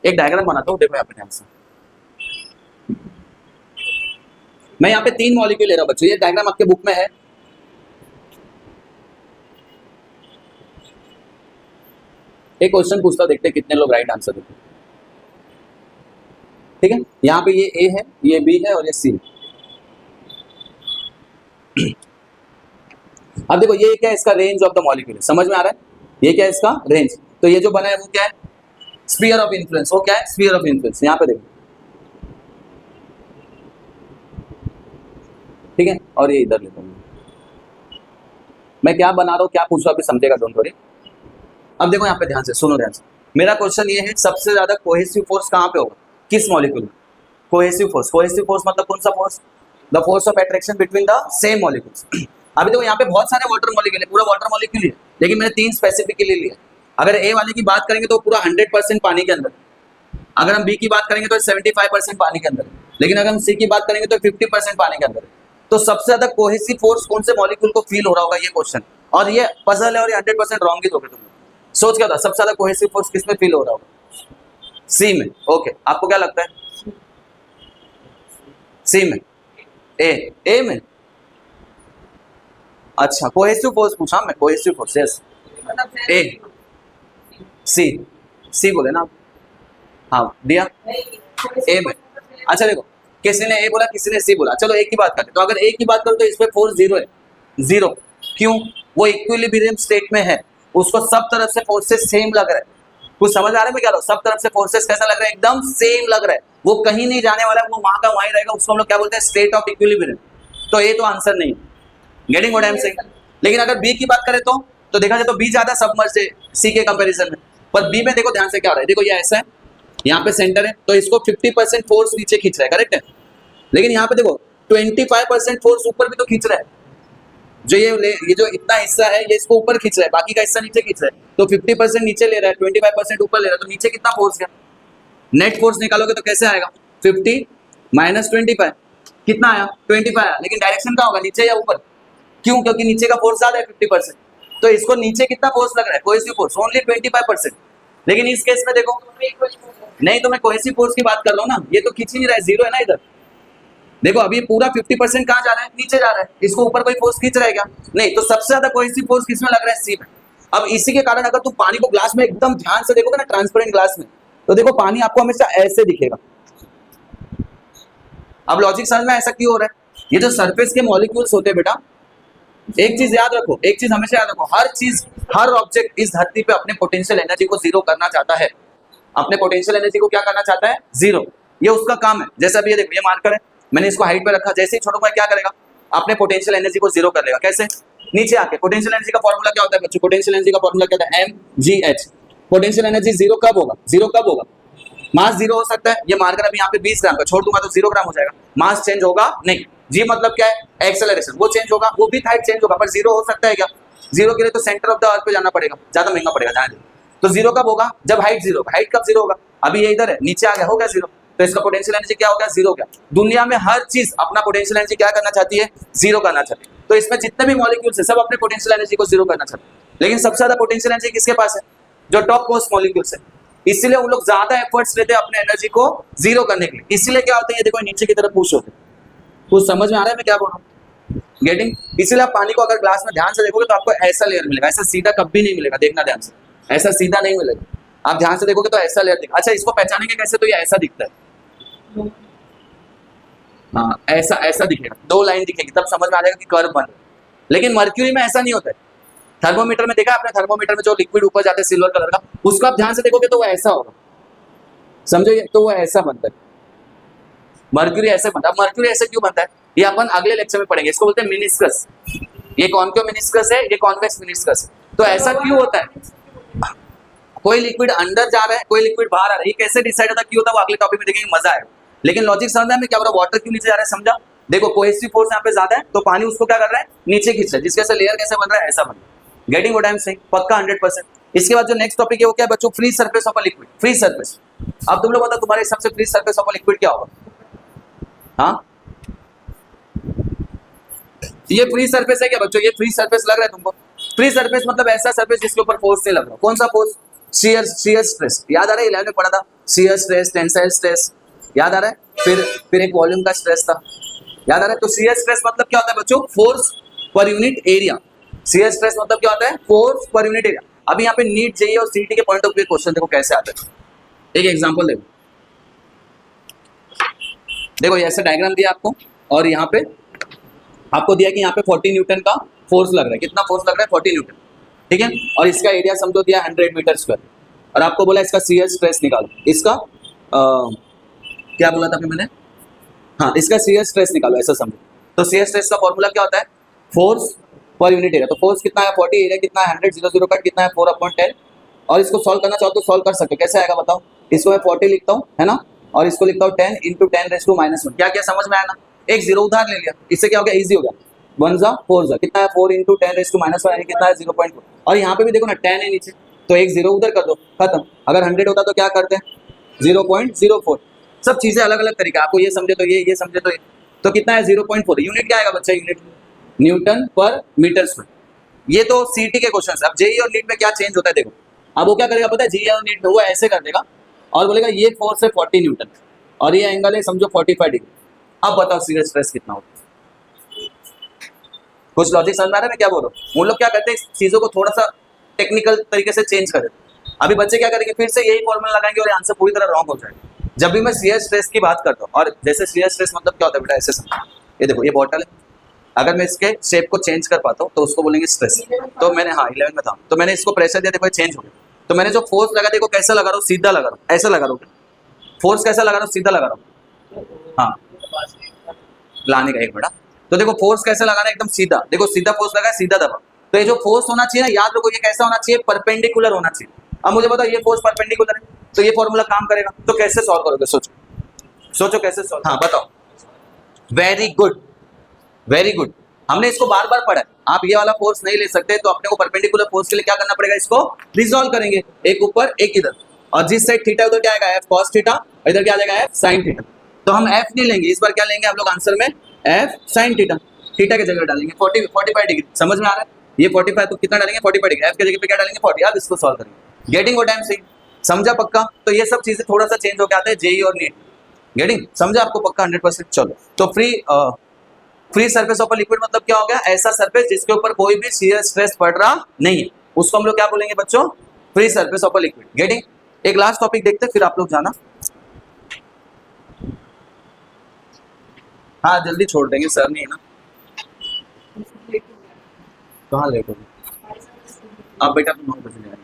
एक डायग्राम बनाता हूँ, देखो यहाँ पे ध्यान से। मैं यहाँ पे 3 मॉलिक्यूल ले रहा हूँ बच्चों, ये डायग्राम आपके बुक में है। एक क्वेश्चन पूछता हूँ, देखते हैं कितने लोग राइट आंसर देते हैं। ठीक है, यहाँ पे ये ए है, ये बी है और ये सी। अब देखो ये क्या है? इसका रेंज ऑफ द मॉलिक्यूल। समझ में आ रहा है? ये क्या है? इसका रेंज। तो ये जो बना है वो क्या है? Sphere of influence. वो क्या है? Sphere of influence. यहाँ पे देखो, ठीक है, और ये इधर लेता हूँ मैं। क्या बना रहा हूँ, क्या पूछ रहा हूँ, अभी समझेगा, डोंट वरी। अब देखो यहाँ पे ध्यान से सुनो, ध्यान से। मेरा क्वेश्चन ये है, सबसे ज्यादा कोहेसिव फोर्स कहाँ पे होगा? किस मॉलिक्यूल में? Cohesive force. कोहेसिव फोर्स मतलब कौन सा force? The force of attraction between the same molecules. अभी देखो यहाँ पे बहुत सारे वाटर मॉलिक्यूल है, पूरा वाटर मॉलिक्यूल है, लेकिन मैंने 3 स्पेसिफिकली लिए। अगर ए वाले की बात करेंगे तो पूरा 100% पानी के अंदर, अगर हम बी की बात करेंगे तो 75% पानी के अंदर, लेकिन अगर हम सी की बात करेंगे तो 50% पानी के अंदर। तो सबसे ज्यादा कोहेसिव फोर्स कौन से मॉलिक्यूल को फील हो रहा होगा, ये क्वेश्चन। और ये पजल है, और ये 100% रॉन्ग ही दोगे तुम। सोच क्या होता है, सबसे ज्यादा कोहेसिव फोर्स किस में फील हो रहा होगा? सी में। ओके, आपको क्या लगता है? सी में? ए में? अच्छा, कोहेसिव फोर्स पूछा मैं, कोहेसिव फोर्स। यस, ए सी, सी बोले ना आप? हाँ दिया ए में। अच्छा देखो, किसी ने ए बोला, किसी ने सी बोला, चलो एक की बात करते। तो अगर एक की बात करो तो इस पे फोर्स 0 है। 0 क्यों? वो इक्विलिब्रियम स्टेट में है, उसको सब तरफ से फोर्सेस सेम लग रहा है। कुछ समझ आ रहा है मैं क्या रहा हूँ? सब तरफ से फोर्सेस कैसा लग रहा है? एकदम सेम लग रहा है, वो कहीं नहीं जाने वाला है, वो वहां का वहीं रहेगा। उसको हम लोग क्या बोलते हैं? State of equilibrium. तो ये तो आंसर नहीं। Getting what I am saying? लेकिन अगर बी की बात करें तो देखा जाए तो बी ज्यादा सबमर्ज्ड है सी के कंपैरिजन में। पर बी में देखो ध्यान से क्या हो रहा है, देखो ये ऐसा है, यहाँ पे सेंटर है, तो इसको 50% फोर्स नीचे खींच रहा है, करेक्ट है? लेकिन यहाँ पे देखो 25% फोर्स ऊपर भी तो खींच रहा है। जो ये जो इतना हिस्सा है ये इसको ऊपर खींच रहा है, बाकी का हिस्सा नीचे खींच रहा है, तो 50% नीचे ले रहा है, 25% ऊपर ले रहा है, तो नीचे कितना फोर्स गया? नेट फोर्स निकालोगे तो कैसे आएगा? 50 माइनस 25 कितना आया? 25 आया, लेकिन डायरेक्शन क्या होगा, नीचे या ऊपर? क्यों? क्योंकि नीचे का फोर्स ज्यादा है 50%, तो इसको नीचे कितना फोर्स लग रहा है? Cohesive force only 25%। लेकिन इस केस में देखो, नहीं तो मैं कोहेसिव फोर्स की बात कर रहा हूँ ना, ये तो खींच ही नहीं रहा है, जीरो है ना इधर। देखो अभी पूरा 50% कहाँ जा रहा है? नीचे जा रहा है, इसको ऊपर कोई फोर्स खींच रहा है क्या? नहीं, तो सबसे ज्यादा कोहेसिव फोर्स किसमें लग रहा है? सी में। अब इसी के कारण अगर तुम पानी को ग्लास में एकदम ध्यान से देखोगे ना, ट्रांसपेरेंट ग्लास में, तो देखो पानी आपको हमेशा ऐसे दिखेगा। अब लॉजिक समझ में ऐसा क्यों हो रहा है? ये जो सरफेस के मॉलिक्यूल्स होते हैं बेटा, एक चीज याद रखो, एक चीज हमेशा याद रखो, हर चीज, हर ऑब्जेक्ट इस धरती पे अपने पोटेंशियल एनर्जी को जीरो करना चाहता है। अपने पोटेंशियल एनर्जी को क्या करना चाहता है? जीरो। ये उसका काम है। जैसे अभी ये देखो, ये मार्कर है, मैंने इसको हाइट पे रखा, जैसे ही छोड़ूंगा क्या करेगा? अपने पोटेंशियल एनर्जी को जीरो कर लेगा। कैसे? नीचे आके। पोटेंशियल एनर्जी का फॉर्मूला क्या होता है बच्चों? पोटेंशियल एनर्जी का फॉर्मूला क्या होता है? mgh। पोटेंशियल एनर्जी जीरो कब होगा? जीरो कब होगा? मास जीरो हो सकता है, ये मार्कर अभी यहाँ पे 20 ग्राम का छोड़ दूंगा तो 0 ग्राम हो जाएगा, मास चेंज होगा नहीं। जी मतलब क्या है? एक्सेलरेशन, वो चेंज होगा, वो भी हाइट चेंज होगा, पर जीरो हो सकता है क्या? जीरो के लिए तो सेंटर ऑफ द अर्थ पे जाना पड़ेगा, ज्यादा महंगा पड़ेगा जाने। तो जीरो कब होगा? जब हाइट जीरो। हाइट कब जीरो होगा? अभी ये इधर है, नीचे आ गया, हो गया जीरो, तो इसका पोटेंशियल एनर्जी क्या हो गया? जीरो हो गया। दुनिया में हर चीज अपना पोटेंशियल एनर्जी क्या करना चाहती है? जीरो करना चाहती है। तो इसमें जितने भी मॉलिक्यूल्स है सब अपने पोटेंशियल एनर्जी को जीरो करना चाहते हैं, लेकिन सबसे ज्यादा पोटेंशियल एनर्जी किसके पास है? जो टॉप मोस्ट मॉलिक्यूल्स है। इसीलिए उन लोग ज्यादा एफर्ट्स लेते हैं अपने एनर्जी को जीरो करने के लिए। इसीलिए क्या होता है, ये देखो नीचे की तरफ पुश होते हैं। कुछ समझ में आ रहा है मैं क्या बोल रहा हूँ? गेटिंग? इसीलिए आप पानी को अगर ग्लास में ध्यान से देखोगे तो आपको ऐसा लेयर मिलेगा, ऐसा सीधा कभी नहीं मिलेगा, देखना ध्यान से, ऐसा सीधा नहीं मिलेगा। आप ध्यान से देखोगे तो ऐसा लेयर दिखा। अच्छा, इसको पहचानेंगे कैसे? तो ये ऐसा दिखता है, हाँ ऐसा ऐसा दिखेगा, दो लाइन दिखेगी, तब समझ में आ जाएगा कि कर्व बन रहा है। लेकिन मर्क्यूरी में ऐसा नहीं होता है। थर्मोमीटर में देखा आपने, थर्मोमीटर में जो लिक्विड ऊपर जाता है सिल्वर कलर का, उसको आप ध्यान से देखोगे तो वो ऐसा होगा, समझो ये, तो वो ऐसा बनता है। मर्क्यूरी ऐसे बनता है। मर्क्यूरी ऐसे क्यों बनता है ये अपन अगले लेक्चर में पढ़ेंगे। इसको बोलते हैं मिनिस्कस। ये कॉनकेव मिनिस्कस है, ये कॉन्वेक्स मिनिस्कस है। तो ऐसा क्यों होता है? कोई लिक्विड अंदर जा रहा है, कोई लिक्विड बाहर आ रहा है, ये कैसे डिसाइड होता है, क्यों होता है, वो अगले टॉपिक में देखेंगे, मजा आएगा। लेकिन लॉजिक समझना है क्या बोला? वाटर क्यों नीचे जा रहा है समझा? देखो कोहेसिव फोर्स यहाँ पे ज्यादा है, तो पानी उसको क्या कर रहा है? नीचे खींच रहा है, जिसके से लेयर कैसे बन रहा है? ऐसा बन रहा है। Getting what I am saying? पक्का 100%। इसके बाद जो नेक्स्ट टॉपिक है वो क्या है बच्चों? Free surface of a liquid. Free surface. अब तुम लोग बताओ तुम्हारे हिसाब से free surface of a liquid क्या होगा? हाँ, ये फ्री सरफेस है क्या बच्चों? ये फ्री सरफेस लग रहा है तुमको? फ्री सरफेस मतलब ऐसा सरफेस जिसके ऊपर फोर्स नहीं लग रहा। कौन सा फोर्स? Shear stress. याद आ रहा है? 11 में पढ़ा था, शियर स्ट्रेस, टेंसाइल स्ट्रेस, याद आ रहा है? फिर एक वॉल्यूम का स्ट्रेस था, याद आ रहा है? तो शियर स्ट्रेस मतलब क्या होता है बच्चों? Force per unit area. Shear stress मतलब क्या होता है? Force per unit area. अभी यहाँ पे नीट, जेईई और सीईटी के पॉइंट ऑफ व्यू क्वेश्चन देखो कैसे आते हैं। एक एग्जांपल देखो, देखो ये ऐसा डायग्राम दिया आपको, और यहाँ पे आपको दिया कि यहाँ पे 40 न्यूटन का फोर्स लग रहा है। कितना फोर्स लग रहा है? 40 न्यूटन, ठीक है। और इसका एरिया समझो दिया 100 मीटर स्क्वायर, और आपको बोला इसका शियर स्ट्रेस निकालो। इसका क्या बोला था मैंने? हाँ, इसका शियर स्ट्रेस निकालो, ऐसा समझो। तो शियर स्ट्रेस का फॉर्मूला क्या होता है? Force per unit area. तो फोर्स कितना है? 40, एरिया कितना है? 100, 0 0 कट कितना है? 4/10। और इसको सॉल्व करना चाहो तो सॉल्व कर सकते हो। कैसे आएगा बताओ? इसको मैं 40 लिखता हूँ, है ना, और इसको लिखता हूँ 10 × 10⁻⁻⁻⁻⁻⁻⁻⁻⁻⁻⁻⁻⁻⁻⁻ क्या क्या समझ में आया ना? एक जीरो उधार ले लिया, इससे क्या हो गया? इजी हो गया। 1 जा 4 जा कितना है? 4 × 10⁻⁻⁻⁻⁻⁻⁻⁻⁻⁻⁻⁻⁻ यानी कितना है? 0.4। और यहाँ पे भी देखो ना 10 है नीचे, तो एक जीरो उधर कर दो, खत्म। अगर 100 होता तो क्या करते हैं? 0.04। सब चीजें अलग अलग तरीका, आपको ये समझे तो ये समझे तो ये। तो कितना है? 0.4। यूनिट क्या आएगा बच्चा? यूनिट न्यूटन पर मीटर स्क्वायर। ये तो सीटी के क्वेश्चन है। अब जेईई और नीट में क्या चेंज होता है देखो। अब वो क्या करेगा पता है? जेईई और नीट में वो ऐसे कर देगा और बोलेगा ये फोर्स है 40 न्यूटन और ये एंगल है समझो 45 डिग्री। अब बताओ शियर स्ट्रेस कितना होता है? कुछ लॉजिक समझ में आ रहा है मैं क्या बोल रहा हूँ? वो लोग क्या करते हैं, चीजों को थोड़ा सा टेक्निकल तरीके से चेंज कर देते हैं। अभी बच्चे क्या करेंगे? फिर से यही फॉर्मूला लगाएंगे और आंसर पूरी तरह रॉन्ग हो जाएगा। जब भी मैं शियर स्ट्रेस की बात करता हूँ, और जैसे शियर स्ट्रेस मतलब क्या होता है बेटा, ऐसे समझो। ये देखो, ये बॉटल है, अगर मैं इसके शेप को चेंज कर पाता हूँ तो उसको बोलेंगे स्ट्रेस। तो मैंने, हाँ 11 में था, तो मैंने इसको प्रेशर दिया, देखो चेंज हो गया। तो मैंने जो फोर्स लगा देखो कैसा लगा रहा हूँ? सीधा लगा रहा हूँ, ऐसा लगा रहा हूँ। फोर्स कैसा लगा रहा हूँ? सीधा लगा रहा हूँ। हाँ, लाने का एक बेटा। तो देखो फोर्स कैसे लगाना है? एकदम सीधा। देखो सीधा फोर्स लगा है, सीधा दबा। तो ये जो फोर्स होना चाहिए ना, याद रखो ये कैसा होना चाहिए? परपेंडिकुलर होना चाहिए। अब मुझे बताओ ये फोर्स परपेंडिकुलर है, तो ये फॉर्मूला काम करेगा। तो कैसे सॉल्व करोगे? सोचो कैसे सॉल्व। हाँ बताओ। Very good, very good. हमने इसको बार बार पढ़ा है। आप ये वाला फोर्स नहीं ले सकते तो अपने को परपेंडिकुलर फोर्स के लिए क्या करना पड़ेगा, इसको रिजॉल्व करेंगे, एक ऊपर एक इधर, और जिस साइड थीटा उधर क्या आएगा एफ कॉस थीटा, और इधर क्या आ जाएगा एफ साइन थीटा। तो हम एफ नहीं लेंगे इस बार, क्या लेंगे हम लोग आंसर में एफ साइन थीटा, थीटा की जगह डालेंगे 45 डिग्री। समझ में आ रहा है, ये 45 तो कितना डालेंगे 45 डिग्री, एफ की जगह पे क्या डालेंगे 40। आप इसको सॉल्व करेंगे, getting what I am saying, समझा पक्का। तो ये सब चीजें थोड़ा सा चेंज होकर आते हैं जेई और नीट, गेटिंग समझा आपको पक्का 100%। चलो तो फ्री सरफेस ऑफ लिक्विड मतलब क्या हो गया, ऐसा सरफेस जिसके ऊपर कोई भी शियर स्ट्रेस पड़ रहा नहीं है, उसको हम लोग क्या बोलेंगे बच्चों, free surface of liquid, getting. एक लास्ट टॉपिक देखते हैं फिर आप लोग जाना, हाँ जल्दी छोड़ देंगे सर, नहीं है ना, कहाँ लेट होगी, अब बेटा तुम 9 बजे आएंगे।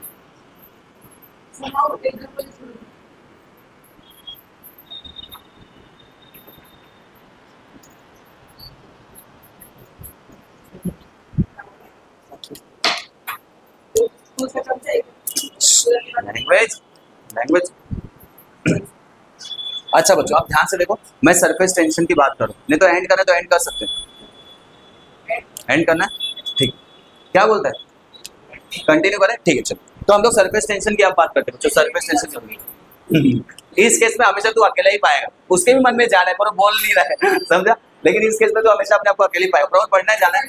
लैंग्वेज अच्छा बच्चों आप ध्यान से देखो, मैं सरफेस टेंशन की बात करूं, नहीं तो एंड करना है तो एंड कर सकते हैं, एंड करना है ठीक, क्या बोलता है कंटिन्यू करें, ठीक है चलो। तो हम लोग सरफेस टेंशन की आप बात करते हैं बच्चों, सरफेस टेंशन चल इस केस में हमेशा तू अकेला ही पाएगा, उसके भी मन में जाना है पर वो बोल नहीं रहा है समझा, लेकिन इस केस में तो हमेशा अपने आपको अकेले पाएगा, प्रॉब्लम पढ़ना है जाना है।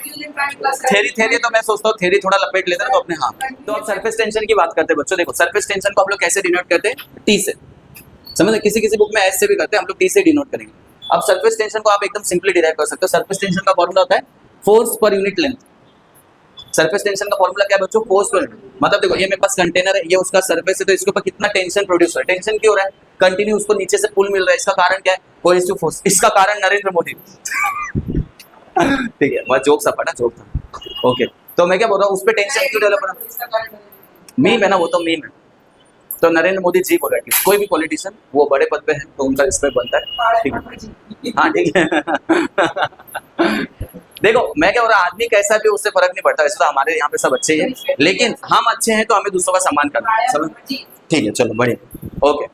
थेरी तो मैं सोचता हूँ थेरी थोड़ा लपेट लेते हैं तो अपने, हाँ तो अब सरफेस टेंशन की बात करते हैं बच्चों। देखो सरफेस टेंशन को हम लोग कैसे डिनोट करते हैं, टी से, समझ, किसी किसी बुक में एस से भी करते हैं, हम लोग टी से डिनोट करेंगे। अब सरफेस टेंशन को आप एकदम सिंपली डिराइव कर सकते हो, सरफेस टेंशन का फॉर्मूला होता है force per unit length. Surface tension का फॉर्मूला क्या है बच्चों, फोर्स पर यूनिट, मतलब देखो ये मेरे पास कंटेनर है, ये उसका सरफेस है, तो इसके ऊपर कितना टेंशन प्रोड्यूस हो रहा है, टेंशन क्यों हो रहा है, कंटिन्यू उसको नीचे से पुल मिल रहा है, इसका कारण क्या है, कोहेसिव फोर्स, इसका कारण नरेंद्र मोदी ठीक है, मैं जोक सा पढ़ा, जोक था ओके। तो मैं क्या बोल रहा हूँ, उस पर टेंशन क्यों डेवलप हो रहा है, मीम है ना वो, तो मीम है, तो नरेंद्र मोदी जी बोल रहे हैं, कोई भी पॉलिटिशियन वो बड़े पद पे है तो उनका रिस्पेक्ट बनता है, ठीक है हाँ ठीक है देखो मैं क्या हो रहा, आदमी कैसा भी उससे फर्क नहीं पड़ता, वैसे तो हमारे यहाँ पे सब अच्छे हैं, लेकिन हम अच्छे हैं तो हमें दूसरों का सम्मान करना है, समझ, ठीक है चलो बढ़िया ओके।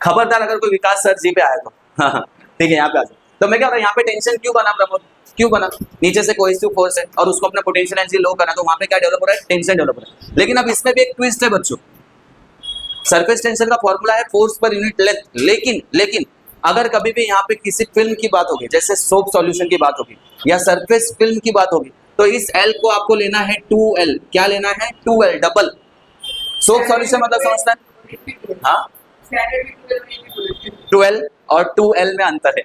खबरदार अगर कोई विकास सर जी पे आया तो हाँ ठीक है यहाँ पे आ जाओ। तो मैं क्या हो रहा, यहाँ पे टेंशन क्यों बना प्रमोद, क्यों बना, नीचे से कोहेसिव फोर्स है और उसको अपना पोटेंशियल एनर्जी लो करना, तो वहाँ पे क्या डेवलप हो रहा है, टेंशन डेवलप हो रहा है। लेकिन अब इसमें भी एक ट्विस्ट है बच्चों, सरफेस टेंशन का फॉर्मूला है फोर्स पर यूनिट लेंथ, लेकिन अगर कभी भी यहाँ पे किसी फिल्म की बात होगी, जैसे सोप सॉल्यूशन की बात होगी या सरफेस फिल्म की बात होगी, तो इस L को आपको लेना है 2L, क्या लेना है 2L डबल। सोप सॉल्यूशन मतलब समझता है, हाँ 12 और 2L में अंतर है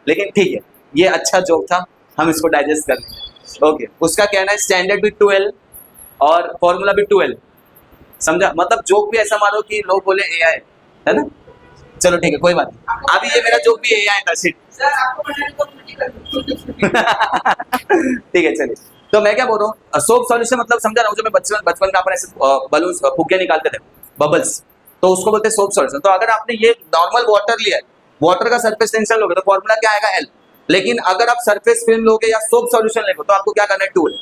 लेकिन ठीक है ये अच्छा जोक था, हम इसको डाइजेस्ट कर लेंगे ओके। उसका कहना है स्टैंडर्ड भी 2L और फॉर्मूला भी 2L, समझा, मतलब जोक भी ऐसा मारो कि लोग बोले AI है ना, चलो ठीक है कोई बात नहीं, अभी ये मेरा जोक भी AI था शिट ठीक है चलिए। तो मैं क्या बोल रहा हूँ, सोप सॉल्यूशन मतलब समझा रहा हूँ, जो मैं बचपन में अपन ऐसे बलून्स फुग्गे निकालते थे बबल्स, तो उसको बोलते हैं सोप सॉल्यूशन। तो अगर आपने ये नॉर्मल वाटर लिया है, वाटर का सरफेस टेंशन लोगे तो फॉर्मूला क्या आएगा L, लेकिन अगर आप सरफेस फिल्म लोगे या सोप सॉल्यूशन लेगे तो आपको क्या करना है 2L,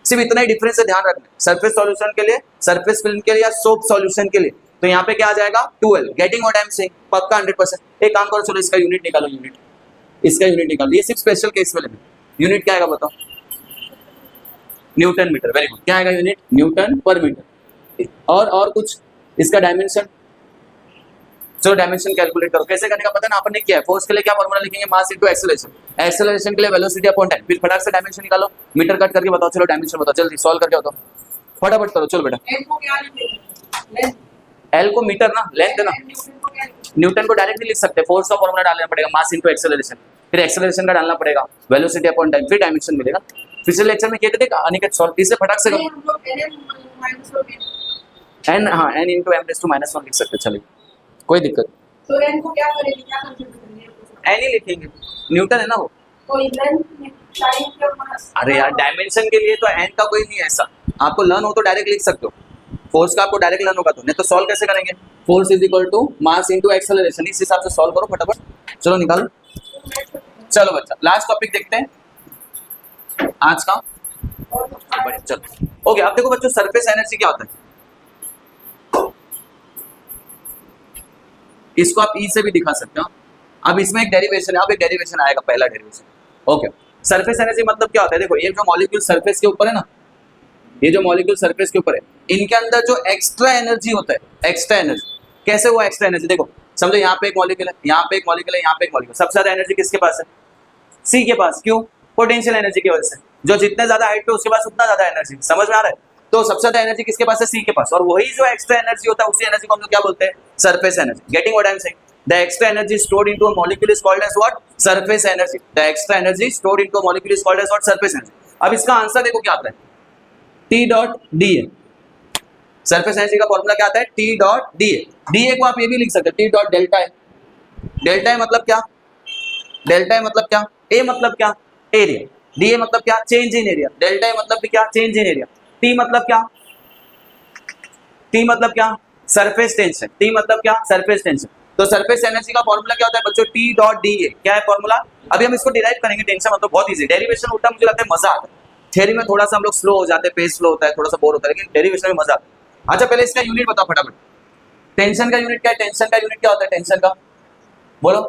सिर्फ इतना ही डिफरेंस है, ध्यान रखना, सरफेस सॉल्यूशन के लिए, सरफेस फिल्म के लिए या सोप सॉल्यूशन के लिए, तो यहाँ पे क्या आ जाएगा 2L, getting what I am saying, पक्का 100%। एक काम करो चलो इसका यूनिट निकालो, यूनिट, इसका यूनिट निकालो, ये सिर्फ स्पेशल केस में लेंगे, यूनिट क्या आएगा बताओ, न्यूटन मीटर, वेरी गुड, क्या आएगा यूनिट न्यूटन पर मीटर, और कुछ इसका डायमेंशन, चलो डायमेंशन कैलकुलेट करो, कैसे करने का पता ना, आपने क्या है, फोर्स के लिए क्या फॉर्मूला लिखेंगे, मास इनटू एक्सेलरेशन, एक्सेलरेशन के लिए वेलोसिटी अपॉन टाइम, फिर फटाक से डायमेंशन निकालो, मीटर कट करके बताओ, चलो डायमेंशन बताओ जल्दी सॉल्व करके बताओ, फटाफट करो चलो बेटा। L को मीटर ना, लेंथ है ना, न्यूटन को डायरेक्ट नहीं लिख सकते, फोर्स का फॉर्मूला डालना पड़ेगा, मास इनटू एक्सेलरेशन, फिर एक्सेलरेशन का डालना पड़ेगा, वेलोसिटी अपॉन टाइम, फिर डायमेंशन मिलेगा। पिछले लेक्चर में कहते थे अनिकेत सॉल्व, इससे फटाक से n, हाँ n into m raise to -1 लिख सकते, चलिए कोई दिक्कत। तो n को क्या करेंगे, क्या कंसीडर करेंगे, n ही लिखेंगे, न्यूटन है ना वो, तो लेंथ साइन के मास, अरे यार डायमेंशन के लिए तो n का कोई नहीं है ऐसा, आपको लर्न हो तो डायरेक्ट लिख सकते हो, फोर्स का आपको डायरेक्ट लर्न होगा तो, नहीं तो सॉल्व कैसे करेंगे, force is equal to mass into acceleration, इस हिसाब से सॉल्व करो फटाफट, चलो निकालो। चलो बच्चा लास्ट टॉपिक देखते हैं आज का, बढ़िया चलो ओके। अब देखो बच्चों सरफेस एनर्जी क्या होता है, इसको आप E से भी दिखा सकते हो, अब इसमें एक डेरिवेशन है, अब एक डेरिवेशन आएगा, पहला डेरिवेशन ओके। सरफेस एनर्जी मतलब क्या होता है? देखो ये जो मॉलिक्यूल सरफेस के ऊपर है ना, ये जो मॉलिक्यूल सरफेस के ऊपर है, इनके अंदर जो एक्स्ट्रा एनर्जी होता है, एक्स्ट्रा एनर्जी, कैसे हुआ एक्स्ट्रा एनर्जी? देखो समझो यहाँ पे एक मॉलिक्यूल है, यहाँ पे एक मॉलिक्यूल है, यहाँ पे एक मॉलिक्यूल, सबसे ज्यादा एनर्जी किसके पास है? सी के पास। क्यों? पोटेंशियल एनर्जी की वजह से। जो जितने ज्यादा हाइट पे उसके पास उतना ज्यादा एनर्जी। समझ में आ रहा है? तो सबसे ज्यादा एनर्जी किसके पास है? सी के पास। और वही जो एक्स्ट्रा एनर्जी होता है, उसी एनर्जी को हम लोग क्या बोलते हैं? Surface energy. Getting what I am saying? The extra energy stored into a molecule is called as what? Surface energy. The extra energy stored into a molecule is called as what? Surface energy. अब इसका answer देखो क्या आता है? T dot D है। Surface energy का formula क्या आता है? T dot D है। D को आप ये भी लिख सकते हैं T dot डेल्टा है। डेल्टा है मतलब क्या? डेल्टा है मतलब क्या? A मतलब क्या? एरिया। D मतलब क्या? Change in area. डेल्टा है मतलब भी क्या? Change in area. T मतलब क्या? T मतलब क्या? Surface tension. T मतलब क्या? Surface tension. तो सरफेस एनर्जी का फॉर्मूला क्या होता है बच्चों? T डॉट डी है। क्या है फॉर्मूला? अभी हम इसको डिराइव करेंगे, टेंशन मतलब बहुत इजी। डेरिवेशन होता है, मुझे लगता है मजा आता है। थ्योरी में थोड़ा सा हम लोग स्लो हो जाते हैं, पेज स्लो होता है, थोड़ा सा बोर होता है, लेकिन डेरिवेशन में मजा आता है। अच्छा पहले इसका यूनिट बताओ फटाफट। टेंशन का यूनिट क्या है? टेंशन का यूनिट क्या होता है? टेंशन का बोलो।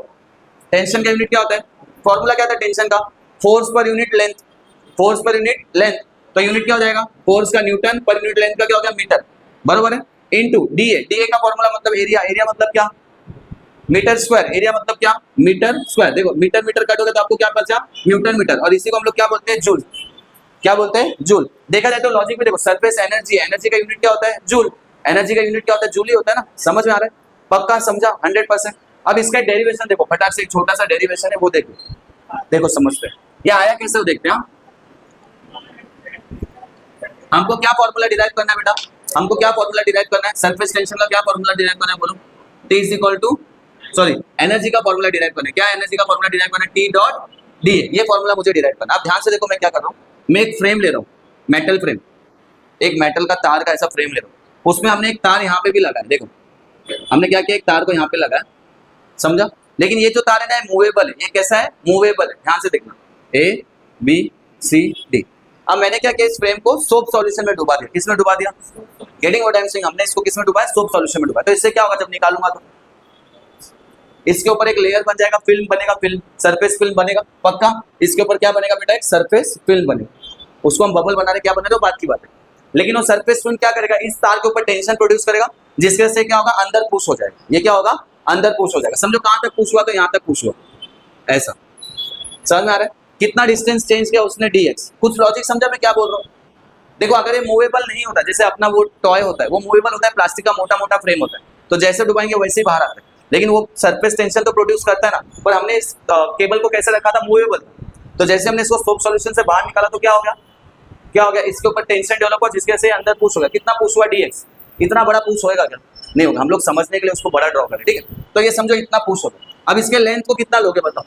टेंशन का यूनिट क्या होता है? फॉर्मूला क्या था टेंशन का? Force per unit length. Force per unit length. तो यूनिट क्या हो जाएगा? फोर्स का न्यूटन, पर यूनिट लेंथ का क्या हो गया? मीटर। बरोबर है। Into D A. D A का फॉर्मूला मतलब एरिया। एरिया मतलब क्या? Metre square. एरिया मतलब क्या? Metre square. देखो मीटर मीटर कट हो गया तो आपको क्या बचा? Newton metre. और इसी को हम लोग क्या बोलते हैं? जूल। क्या बोलते हैं? जूल। देखा जाए तो लॉजिक में देखो, सरफेस एनर्जी, एनर्जी का यूनिट क्या होता है? जूल। एनर्जी का यूनिट क्या होता है? जूल ही होता है ना। समझ में आ रहा है? पक्का समझा? 100%। अब इसका डेरिवेशन देखो, फटाक से एक छोटा सा डेरिवेशन है, वो देखो। देखो समझते हैं ये आया कैसे, वो देखते हैं। हमको क्या फॉर्मूला डिराइव करना है बेटा? हमको क्या फॉर्मूला डिराइव करना है? सरफेस टेंशन का क्या फॉर्मूला डिराइव करना है बोलो? T is equal to, sorry, energy का फॉर्मूला डिराइव करना है। क्या एनर्जी का फॉर्मूला डिराइव करना है? T dot D. ये फॉर्मूला मुझे डिराइव करना है। आप ध्यान से देखो मैं क्या कर रहा हूँ। मैं एक फ्रेम ले रहा हूँ, मेटल फ्रेम, एक मेटल का तार का ऐसा फ्रेम ले रहा हूँ। उसमें हमने एक तार यहाँ पे भी लगाया। देखो हमने क्या किया, एक तार को यहाँ पे लगाया, समझा? लेकिन ये जो तार है ना, मूवेबल है। ये कैसा है? मूवेबल है। ध्यान से देखना, A B C D। अब मैंने क्या किया, इस फ्रेम को सोप सॉल्यूशन में डुबा दिया। किसमें डुबा दिया? Getting what I am saying? हमने इसको किसमें डुबाया? सोप सॉल्यूशन में डुबाया। तो इससे क्या होगा जब निकालूंगा तो इसके ऊपर एक लेयर बन जाएगा, फिल्म बनेगा, फिल्म, सरफेस फिल्म बनेगा। पक्का इसके ऊपर क्या बनेगा बेटा? एक सरफेस फिल्म बनेगा। उसको हम बबल बना रहे, क्या बना रहे हो, बात की बात है। लेकिन वो सरफेस फिल्म क्या करेगा? इस तार के ऊपर टेंशन प्रोड्यूस करेगा, जिसकी वजह से क्या होगा? अंदर पुश हो जाएगा। ये क्या होगा? अंदर पुश हो जाएगा। समझो कहां तक पुश हुआ? तो यहाँ तक पुश हुआ, ऐसा। समझ में आ रहा है? कितना डिस्टेंस चेंज किया उसने? dx। कुछ लॉजिक समझा मैं क्या बोल रहा हूँ? देखो अगर ये मूवेबल नहीं होता, जैसे अपना वो टॉय होता है, वो मूवेबल होता है, प्लास्टिक का मोटा मोटा फ्रेम होता है, तो जैसे डुबाएंगे वैसे ही बाहर आता है। लेकिन वो सरफेस टेंशन तो प्रोड्यूस करता है ना। पर हमने इस केबल को कैसे रखा था? मूवेबल। तो जैसे हमने इसको सोप सॉल्यूशन से बाहर निकाला तो क्या हो गया? क्या हो गया? इसके ऊपर टेंशन डेवलप हुआ, जिसके से अंदर पुश हो गया। कितना पुश हुआ? dx। इतना बड़ा पुश होएगा क्या? नहीं होगा। हम लोग समझने के लिए उसको बड़ा ड्रॉ करें, ठीक है? तो ये समझो इतना पुश होगा। अब इसके लेंथ को कितना लोगे बताओ?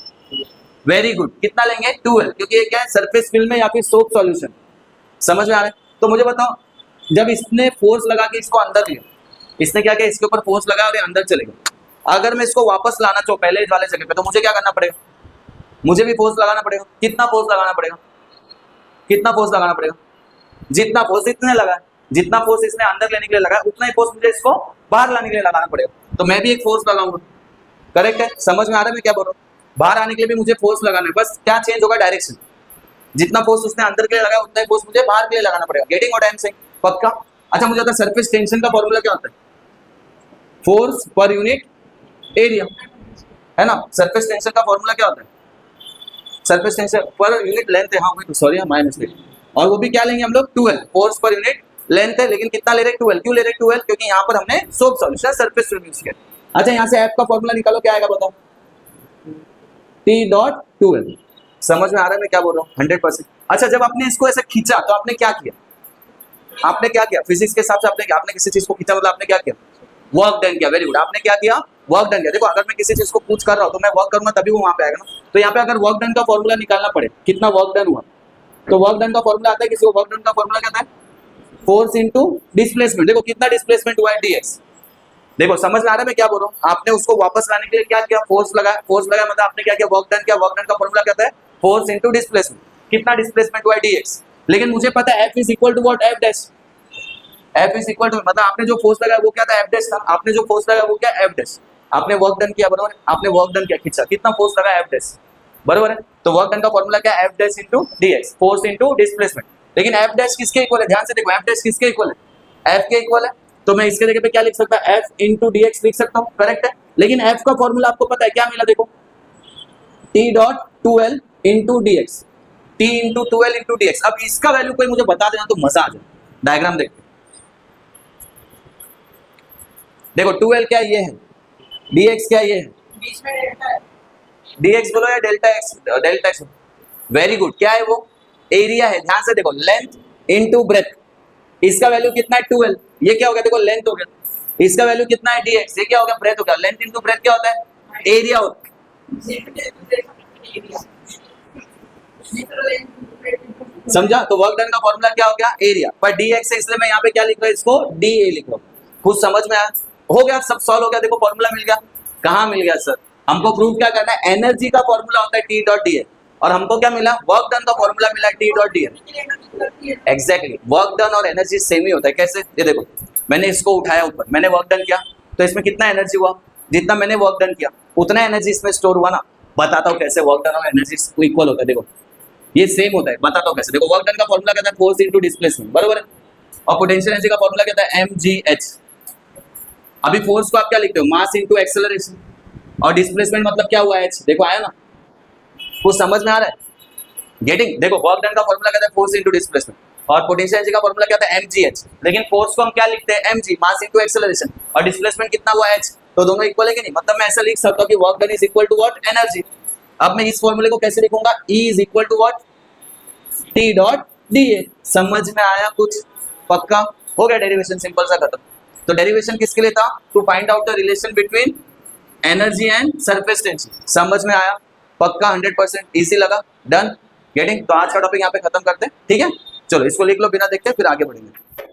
Very good. कितना लेंगे? 2L, क्योंकि ये क्या है? सरफेस फिल्म में या फिर सोप सॉल्यूशन। समझ में आ रहा है? तो मुझे बताओ, जब इसने फोर्स लगा के इसको अंदर लिया, इसने क्या किया? इसके ऊपर फोर्स लगा और ये अंदर चले गए। अगर मैं इसको वापस लाना चाहूँ पहले वाले जगह पे, तो मुझे क्या करना पड़ेगा? मुझे भी फोर्स लगाना पड़ेगा। कितना फोर्स लगाना पड़ेगा? कितना फोर्स लगाना पड़ेगा? जितना फोर्स इसने लगाया, जितना फोर्स इसने अंदर लेने के लिए लगाया, उतना ही फोर्स मुझे इसको बाहर लाने के लिए लगाना पड़ेगा। तो मैं भी एक फोर्स लगाऊंगा। करेक्ट है? समझ में आ रहा है मैं क्या बोल रहा हूँ? बाहर आने के लिए भी मुझे फोर्स लगाना है, बस क्या चेंज होगा? डायरेक्शन। जितना फोर्स उसने अंदर के लिए लगाया, उतना ही फोर्स मुझे बाहर के लिए लगाना पड़ेगा। Getting what I am saying? पक्का? अच्छा मुझे बता, सरफेस टेंशन का फॉर्मूला क्या होता है? फोर्स पर यूनिट एरिया, है ना? सरफेस टेंशन का फॉर्मूला क्या होता है? Surface tension per unit length है। हाँ सॉरी, माय मिस्टेक। और वो भी क्या लेंगे हम लोग? 2L। Force per unit length है, लेकिन कितना ले रहे हैं? 2L। क्यों ले रहे हैं 2L? क्योंकि यहाँ पर हमने soap solution surface film use किया। अच्छा यहाँ से एफ का फॉर्मूला निकालो, क्या आएगा बताओ? T dot 2L। समझ में आ रहा है मैं क्या बोल रहा हूँ? 100%। अच्छा जब आपने इसको ऐसे खींचा तो आपने क्या किया? आपने क्या किया? फिजिक्स के हिसाब से आपने किसी चीज को खींचा, मतलब आपने क्या किया? वर्क डन किया। Very good. आपने क्या किया? वर्क डन किया। देखो अगर मैं किसी चीज को पुश कर रहा हूँ तो मैं वर्क करूंगा तभी वो वहां पे आएगा ना। तो यहाँ पे अगर वर्क डन का फॉर्मूला निकालना पड़े, कितना वर्क डन हुआ, तो वर्क डन का फॉर्मूला आता है, किसी को वर्क डन का फॉर्मूला क्या आता है? Force into displacement. देखो कितना डिस्प्लेसमेंट हुआ है? dx। देखो समझ में आ रहा है मैं क्या बोल रहा हूँ? आपने उसको वापस लाने के लिए क्या किया? फोर्स लगाया। फोर्स लगाया मतलब आपने क्या किया? वर्क डन किया। वर्क डन का फॉर्मूला क्या आता है? Force into displacement. कितना डिस्प्लेसमेंट हुआ है? dx। लेकिन मुझे पता है F is equal to what? F dash. F is equal to, मतलब आपने जो फोर्स लगाया वो क्या था? F डैश था। आपने जो फोर्स लगाया वो क्या? F dash. आपने वर्क डन किया, बराबर? आपने वर्क डन किया, खींचा, कितना फोर्स लगा? F dash. बरोबर है। तो वर्क डन का फॉर्मूला क्या है, F dash into D x, force into displacement. लेकिन एफ डैश किसके इक्वल है, ध्यान से देखो, एफ डैश किसके इक्वल है, एफ के इक्वल है। तो मैं इसके जगह पे क्या लिख सकता हूँ, एफ इंटू डी एक्स लिख सकता हूँ, करेक्ट है। लेकिन एफ का फॉर्मूला आपको पता है क्या मिला, देखो T dot 2l into D x, T into 2l into D x. अब इसका वैल्यू कोई मुझे बता देना तो मजा आ जाए। डायग्राम देखते, देखो 2l क्या ये है, dx क्या ये है, बीच में डेल्टा है। dx बोलो या delta x, delta x. Very good, क्या है वो, एरिया है। ध्यान से देखो, लेंथ इनटू ब्रेथ, इसका वैल्यू कितना है 2l, ये क्या हो गया, देखो लेंथ हो गया। इसका वैल्यू कितना है dx, ये क्या हो गया, ब्रेथ हो गया। लेंथ इनटू ब्रेथ क्या होता है, एरिया होता है। समझा। तो वर्क डन का फॉर्मूला क्या हो गया, एरिया, पर dx है, इसलिए मैं यहाँ पे क्या लिख रहा हूँ, इसको da लिख रहा हूँ। कुछ समझ में आया, हो गया, सब सॉल्व हो गया। देखो फॉर्मूला मिल गया। कहाँ मिल गया सर, हमको प्रूव क्या करना है, एनर्जी का फॉर्मूला होता है टी डॉट डी ए, और हमको क्या मिला, वर्क डन का फॉर्मूला मिला टी डॉट डी ए। एग्जैक्टली, वर्क डन और एनर्जी सेम ही होता है। कैसे, ये देखो, मैंने इसको उठाया ऊपर, मैंने वर्क डन किया, तो इसमें कितना एनर्जी हुआ, जितना मैंने वर्क डन किया उतना एनर्जी इसमें स्टोर हुआ ना। बताता हूँ कैसे वर्क डन और एनर्जी इक्वल होता है, देखो ये सेम होता है, बताता हूँ कैसे। देखो वर्क डन का फॉर्मूला कहता है फोर्स इनटू डिस्प्लेसमेंट, बरोबर है, और पोटेंशियल एनर्जी का फॉर्मूला कहता है mgh। अभी फोर्स को आप क्या लिखते हो, मास इनटू एक्सेलरेशन, और डिस्प्लेसमेंट मतलब क्या हुआ h, देखो आया ना, कुछ समझ में आ रहा है, गेटिंग। देखो वर्क डन का फॉर्मूला कहता है फोर्स इनटू डिस्प्लेसमेंट, और पोटेंशियल एनर्जी का फॉर्मूला कहता है mgh। लेकिन फोर्स को हम क्या लिखते हैं, mg, मास इनटू एक्सेलरेशन, और डिस्प्लेसमेंट कितना हुआ h, तो दोनों इक्वल है कि नहीं। मतलब मैं ऐसा लिख सकता हूँ कि work done is equal to what, energy. अब मैं इस फॉर्मूले को कैसे लिखूंगा, E is equal to what, T dot D A. समझ में आया कुछ, पक्का हो गया, डेरिवेशन सिंपल सा खत्म। तो डेरिवेशन किसके लिए था, to find out the relation between energy and surface tension. समझ में आया, पक्का 100% इजी लगा, डन, गेटिंग। तो आज का टॉपिक यहाँ पे खत्म करते हैं, ठीक है। चलो इसको लिख लो बिना देखते, फिर आगे बढ़ेंगे।